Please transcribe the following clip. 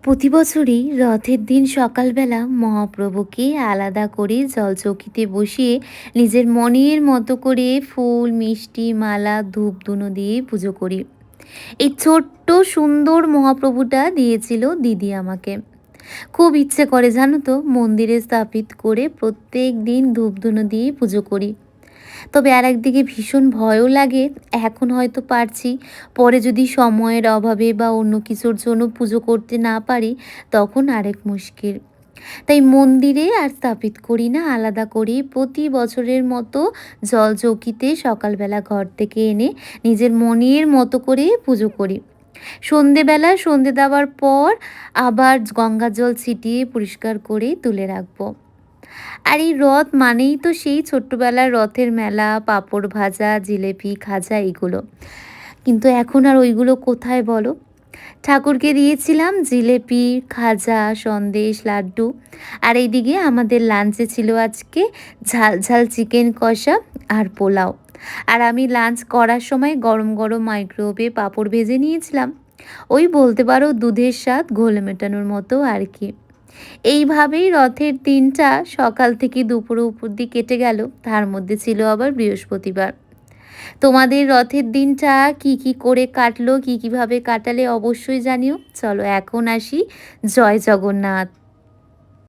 প্রতি বছরই রথের দিন সকালবেলা মহাপ্রভুকে আলাদা করে জলচৌকিতে বসিয়ে নিজের মনের মতো করে ফুল মিষ্টি মালা ধূপ ধুনো দিয়ে পুজো করি। এই ছোট্ট সুন্দর মহাপ্রভুটা দিয়েছিল দিদি আমাকে। খুব ইচ্ছে করে জানো তো, মন্দিরে স্থাপিত করে প্রত্যেক দিন ধূপ ধুনো দিয়ে পুজো করি। তবে আরেকদিকে ভীষণ ভয়ও লাগে। এখন হয়তো পারছি, পরে যদি সময়ের অভাবে বা অন্য কিছুর জন্য পুজো করতে না পারি, তখন আরেক মুশকিল। তাই মন্দিরে আর স্থাপিত করি না, আলাদা করি প্রতি বছরের মতো জলচৌকিতে সকালবেলা ঘর থেকে এনে নিজের মনের মতো করে পুজো করি। সন্ধেবেলা সন্ধে দেওয়ার পর আবার গঙ্গা জল ছিটিয়ে পরিষ্কার করে তুলে রাখবো। আর এই রথ মানেই তো সেই ছোট্টবেলার রথের মেলা, পাঁপড় ভাজা, জিলেপি, খাজা এগুলো। কিন্তু এখন আর ওইগুলো কোথায় বলো? ঠাকুরকে দিয়েছিলাম জিলেপি, খাজা, সন্দেশ, লাড্ডু। আর এইদিকে আমাদের লাঞ্চে ছিল আজকে ঝাল ঝাল চিকেন কষা আর পোলাও। আর আমি লাঞ্চ করার সময় গরম গরম মাইক্রোওয়েভে পাঁপড় ভেজে নিয়েছিলাম। ওই বলতে পারো দুধের স্বাদ ঘোলে মেটানোর মতো আর কি। এইভাবেই রথের দিনটা সকাল থেকে দুপুর অবধি কেটে গেল। তার মধ্যে ছিল আবার বৃহস্পতিবার। তোমাদের রথের দিনটা কি কি করে কাটলো, কি কিভাবে কাটালে অবশ্যই জানিও। চলো এখন আসি। জয় জগন্নাথ।